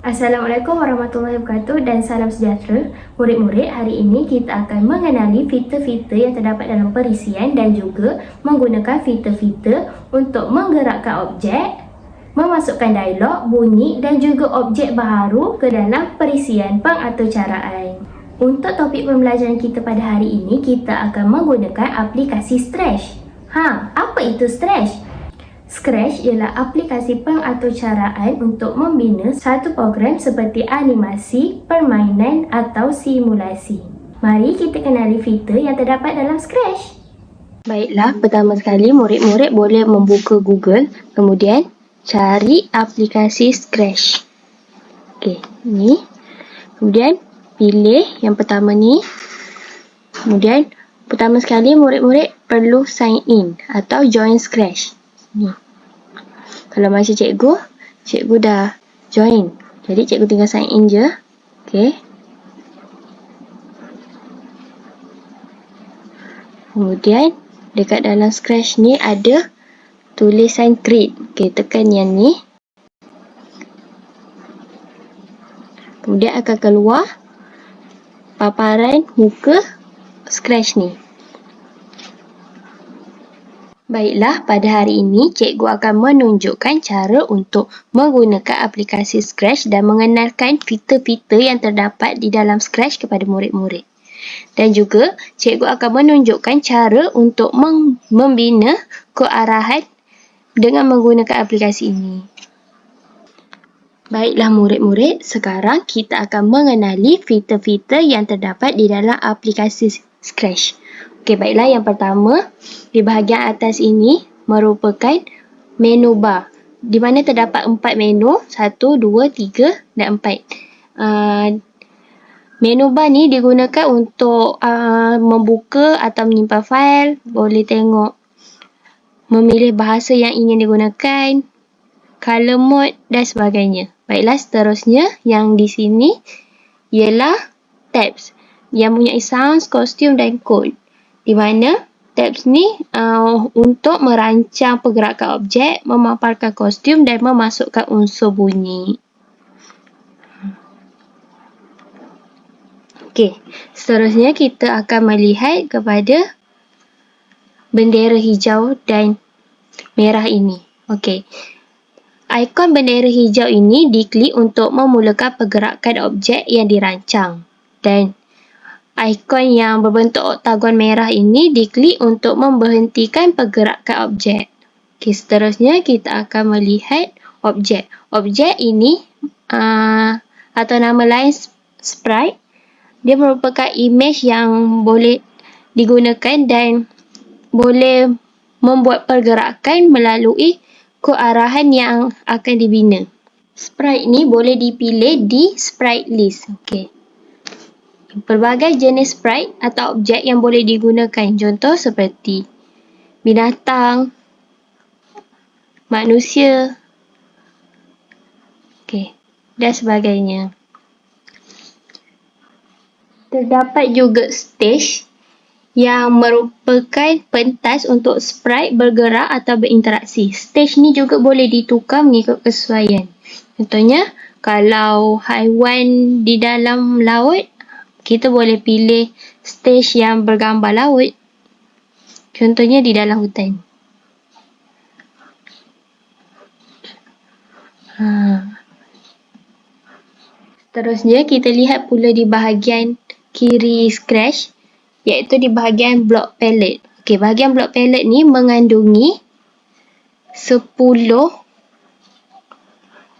Assalamualaikum warahmatullahi wabarakatuh dan salam sejahtera. Murid-murid, hari ini kita akan mengenali fitur-fitur yang terdapat dalam perisian dan juga menggunakan fitur-fitur untuk menggerakkan objek, memasukkan dialog, bunyi dan juga objek baharu ke dalam perisian pengaturcaraan. Untuk topik pembelajaran kita pada hari ini, kita akan menggunakan aplikasi Scratch. Apa itu Scratch? Scratch ialah aplikasi pengaturcaraan untuk membina satu program seperti animasi, permainan atau simulasi. Mari kita kenali fitur yang terdapat dalam Scratch. Baiklah, pertama sekali murid-murid boleh membuka Google, kemudian cari aplikasi Scratch. Okey, ni. Kemudian pilih yang pertama ni. Kemudian pertama sekali murid-murid perlu sign in atau join Scratch. Ni. Kalau macam cikgu dah join. Jadi cikgu tinggal sign in je. Okey. Kemudian dekat dalam Scratch ni ada tulisan create. Okey, tekan yang ni. Kemudian akan keluar paparan muka Scratch ni. Baiklah, pada hari ini cikgu akan menunjukkan cara untuk menggunakan aplikasi Scratch dan mengenalkan fitur-fitur yang terdapat di dalam Scratch kepada murid-murid. Dan juga cikgu akan menunjukkan cara untuk membina kearahan dengan menggunakan aplikasi ini. Baiklah murid-murid, sekarang kita akan mengenali fitur-fitur yang terdapat di dalam aplikasi Scratch. Okey, baiklah, yang pertama di bahagian atas ini merupakan menu bar di mana terdapat 4 menu, 1, 2, 3 dan 4. Menu bar ni digunakan untuk membuka atau menyimpan fail, boleh tengok memilih bahasa yang ingin digunakan, color mode dan sebagainya. Baiklah, seterusnya yang di sini ialah tabs yang mempunyai sounds, kostum dan code. Di mana tabs ni untuk merancang pergerakan objek, memaparkan kostum dan memasukkan unsur bunyi. Okey, seterusnya kita akan melihat kepada bendera hijau dan merah ini. Okey. Ikon bendera hijau ini diklik untuk memulakan pergerakan objek yang dirancang. Dan ikon yang berbentuk oktagon merah ini diklik untuk memberhentikan pergerakan objek. Okey, seterusnya kita akan melihat objek. Objek ini atau nama lain sprite, dia merupakan image yang boleh digunakan dan boleh membuat pergerakan melalui kearahan yang akan dibina. Sprite ni boleh dipilih di sprite list. Okey. Pelbagai jenis sprite atau objek yang boleh digunakan. Contoh seperti binatang, manusia, dan sebagainya. Terdapat juga stage yang merupakan pentas untuk sprite bergerak atau berinteraksi. Stage ni juga boleh ditukar mengikut kesesuaian. Contohnya, kalau haiwan di dalam laut, kita boleh pilih stage yang bergambar laut. Contohnya di dalam hutan. Seterusnya kita lihat pula di bahagian kiri Scratch, iaitu di bahagian block palette. Okey, bahagian block palette ni mengandungi 10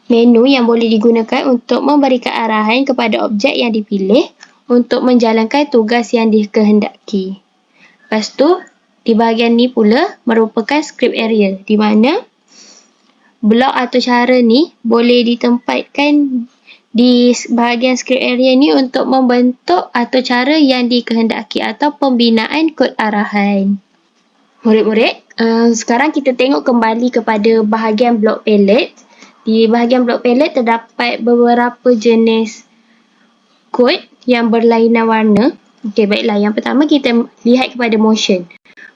menu yang boleh digunakan untuk memberikan arahan kepada objek yang dipilih untuk menjalankan tugas yang dikehendaki. Lepas tu, di bahagian ni pula merupakan script area, di mana blok atau cara ni boleh ditempatkan di bahagian script area ni untuk membentuk atau cara yang dikehendaki atau pembinaan kod arahan. Murid-murid, sekarang kita tengok kembali kepada bahagian block palette. Di bahagian block palette terdapat beberapa jenis kod yang berlainan warna. Okey, baiklah. Yang pertama kita lihat kepada motion.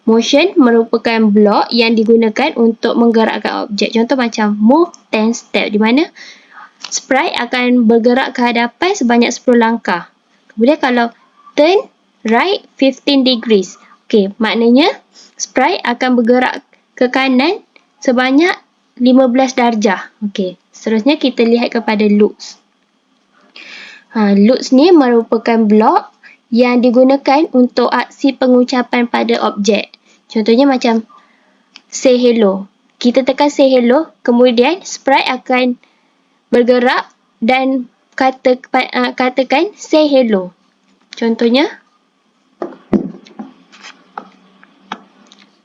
Motion merupakan blok yang digunakan untuk menggerakkan objek. Contoh macam move 10 step, di mana sprite akan bergerak ke hadapan sebanyak 10 langkah. Kemudian kalau turn right 15 degrees. Okey, maknanya sprite akan bergerak ke kanan sebanyak 15 darjah. Okey, seterusnya kita lihat kepada loops. Loops ni merupakan blok yang digunakan untuk aksi pengucapan pada objek. Contohnya macam say hello. Kita tekan say hello, kemudian sprite akan bergerak dan katakan say hello. Contohnya,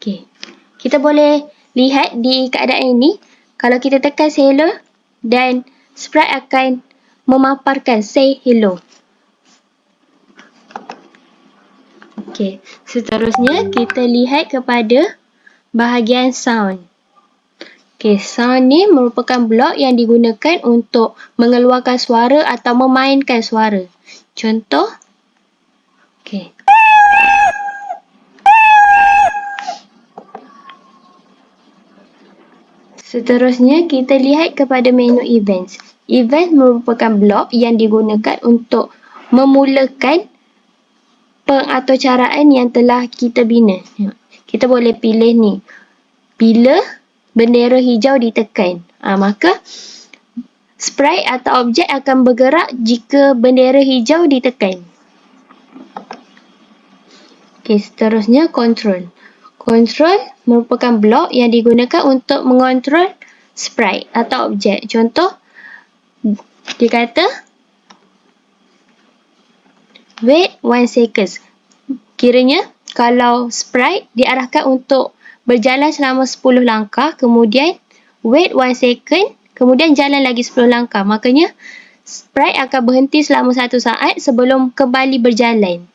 okay. Kita boleh lihat di keadaan ini, kalau kita tekan say hello dan sprite akan memaparkan say hello. Okay. Seterusnya, kita lihat kepada bahagian sound. Okay, sound ni merupakan blok yang digunakan untuk mengeluarkan suara atau memainkan suara. Contoh, okay. Seterusnya, kita lihat kepada menu events. Event merupakan blok yang digunakan untuk memulakan pengaturcaraan yang telah kita bina. Kita boleh pilih ni. Bila bendera hijau ditekan, maka sprite atau objek akan bergerak jika bendera hijau ditekan. Okay, seterusnya control. Control merupakan blok yang digunakan untuk mengontrol sprite atau objek. Contoh, dia kata wait 1 seconds. Kiranya kalau sprite diarahkan untuk berjalan selama 10 langkah, kemudian wait 1 second, kemudian jalan lagi 10 langkah. Makanya sprite akan berhenti selama 1 saat sebelum kembali berjalan.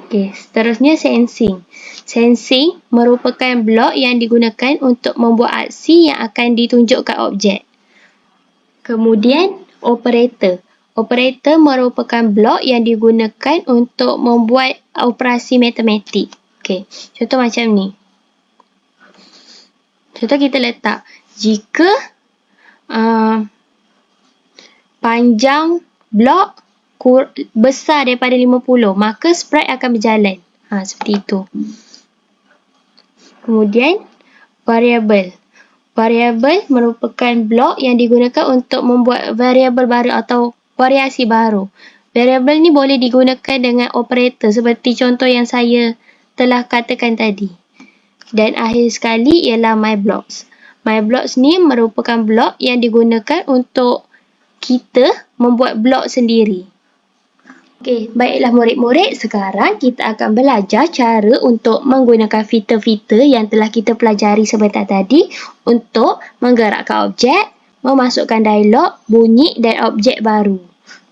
Okay, seterusnya sensing. Sensing merupakan blok yang digunakan untuk membuat aksi yang akan ditunjukkan objek. Kemudian operator. Operator merupakan blok yang digunakan untuk membuat operasi matematik. Okay. Contoh macam ni. Contoh kita letak, jika panjang blok besar daripada 50, maka sprite akan berjalan. Seperti itu. Kemudian, variable. Variable merupakan blok yang digunakan untuk membuat variabel baru atau variasi baru. Variabel ni boleh digunakan dengan operator seperti contoh yang saya telah katakan tadi. Dan akhir sekali ialah myBlocks. myBlocks ni merupakan blok yang digunakan untuk kita membuat blok sendiri. Okey, baiklah murid-murid, sekarang kita akan belajar cara untuk menggunakan fitur-fitur yang telah kita pelajari sebentar tadi untuk menggerakkan objek, memasukkan dialog, bunyi dan objek baru.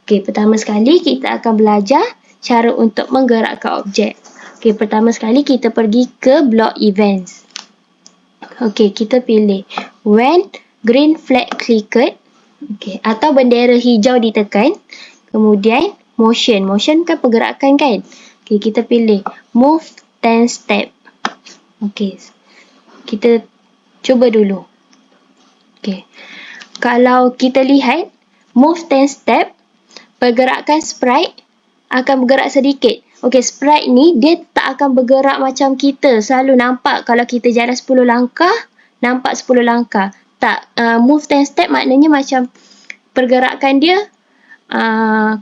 Okey, pertama sekali kita akan belajar cara untuk menggerakkan objek. Okey, pertama sekali kita pergi ke blok events. Okey, kita pilih when green flag clicked, okey, atau bendera hijau ditekan. Kemudian motion. Motion kan pergerakan kan? Okey, kita pilih move 10 step. Okey, kita cuba dulu. Okey, kalau kita lihat move 10 step, pergerakan sprite akan bergerak sedikit. Okey, sprite ni dia tak akan bergerak macam kita selalu nampak kalau kita jalan 10 langkah, nampak 10 langkah. Tak, move 10 step maknanya macam pergerakan dia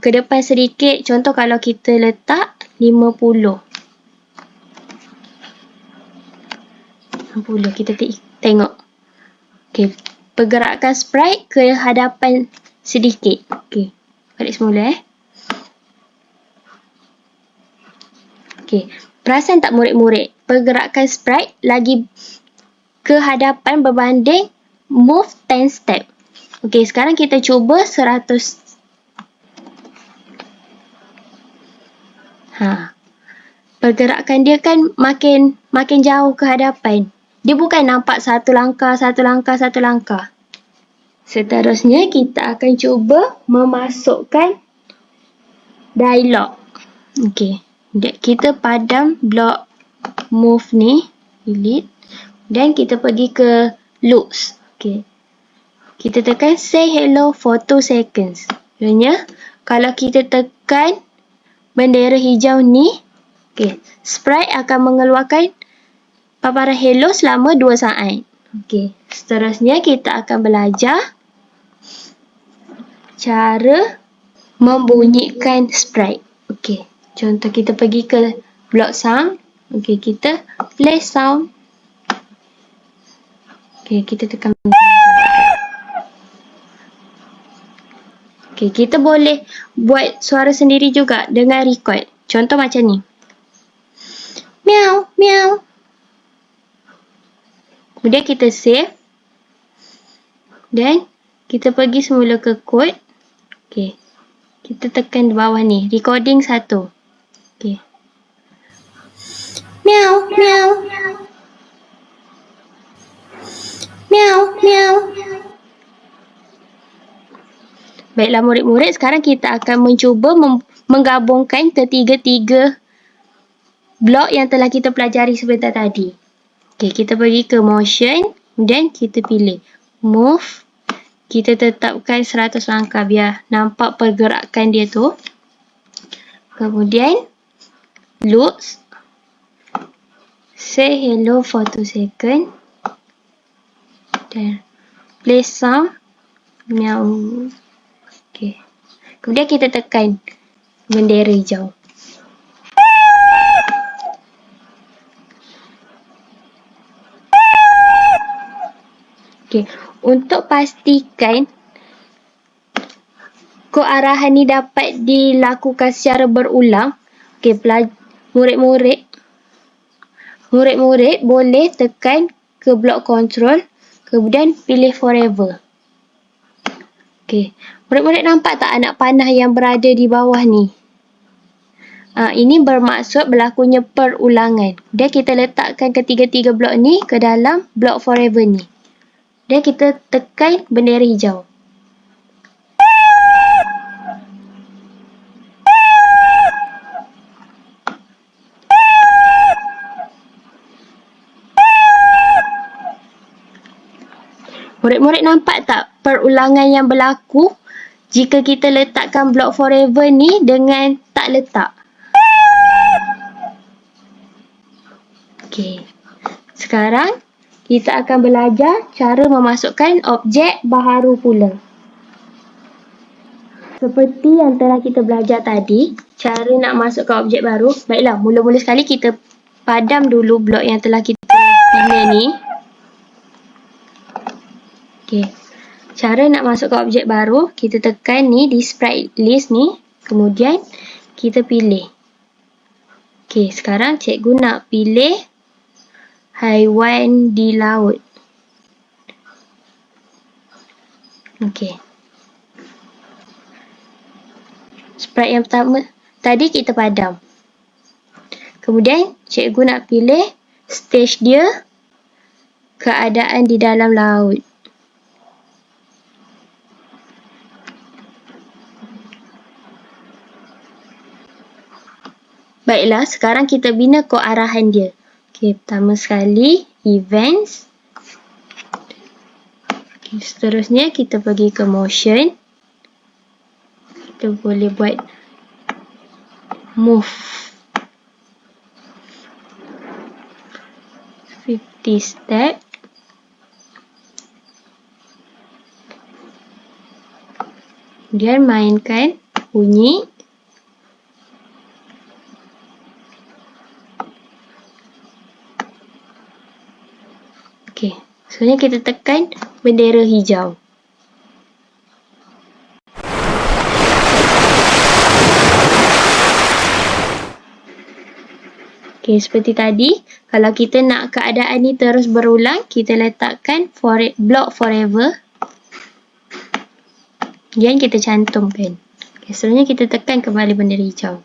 ke depan sedikit. Contoh kalau kita letak 50. Kita tengok. Okey, pergerakan sprite ke hadapan sedikit. Okey, balik semula Okey, perasan tak murid-murid? Pergerakan sprite lagi ke hadapan berbanding move 10 step. Okey, sekarang kita cuba 100. Pergerakan dia kan makin jauh ke hadapan. Dia bukan nampak satu langkah. Seterusnya kita akan cuba memasukkan dialog. Okey, kita padam blok move ni, delete, dan kita pergi ke loops. Okey, kita tekan say hello for 2 seconds. Sebenarnya, kalau kita tekan bendera hijau ni, okay, sprite akan mengeluarkan paparan hello selama 2 saat. Okay, seterusnya kita akan belajar cara membunyikan sprite. Okay, contoh kita pergi ke block sound. Okay, kita play sound. Okay, kita tekan. Okay, kita boleh buat suara sendiri juga dengan record. Contoh macam ni. Meow, meow. Kemudian kita save. Dan kita pergi semula ke code. Okay. Kita tekan di bawah ni. Recording 1. Okay. Meow, meow. Meow, meow. Baiklah murid-murid, sekarang kita akan mencuba menggabungkan ketiga-tiga blok yang telah kita pelajari sebentar tadi. Okay, kita pergi ke motion, dan kita pilih move. Kita tetapkan 100 langkah biar nampak pergerakan dia tu. Kemudian loops. Say hello for 2 second. Dan play sound. Meow. Okay. Kemudian kita tekan bendera hijau. Okay. Untuk pastikan kearahan ni dapat dilakukan secara berulang, okay, murid-murid boleh tekan ke block control, kemudian pilih forever. Okay. Murid-murid nampak tak anak panah yang berada di bawah ni? Ini bermaksud berlakunya perulangan. Dan kita letakkan ketiga-tiga blok ni ke dalam blok forever ni. Dan kita tekan bendera hijau. Murid-murid nampak tak perulangan yang berlaku jika kita letakkan blok forever ni dengan tak letak? Okey. Sekarang kita akan belajar cara memasukkan objek baharu pula. Seperti yang telah kita belajar tadi, cara nak masukkan objek baru. Baiklah, mula-mula sekali kita padam dulu blok yang telah kita pilih ni. Okey. Cara nak masukkan objek baru, kita tekan ni di sprite list ni. Kemudian kita pilih. Okey, sekarang cikgu nak pilih haiwan di laut. Okey. Sprite yang pertama tadi kita padam. Kemudian cikgu nak pilih stage dia, keadaan di dalam laut. Baiklah, sekarang kita bina kearahan dia. Okey, pertama sekali events. Okay, seterusnya kita pergi ke motion. Kita boleh buat move 50 step. Kemudian mainkan bunyi. Okey, sebenarnya kita tekan bendera hijau. Okey, seperti tadi, kalau kita nak keadaan ni terus berulang, kita letakkan block forever. Kemudian kita cantumkan. Okey, sebenarnya kita tekan kembali bendera hijau.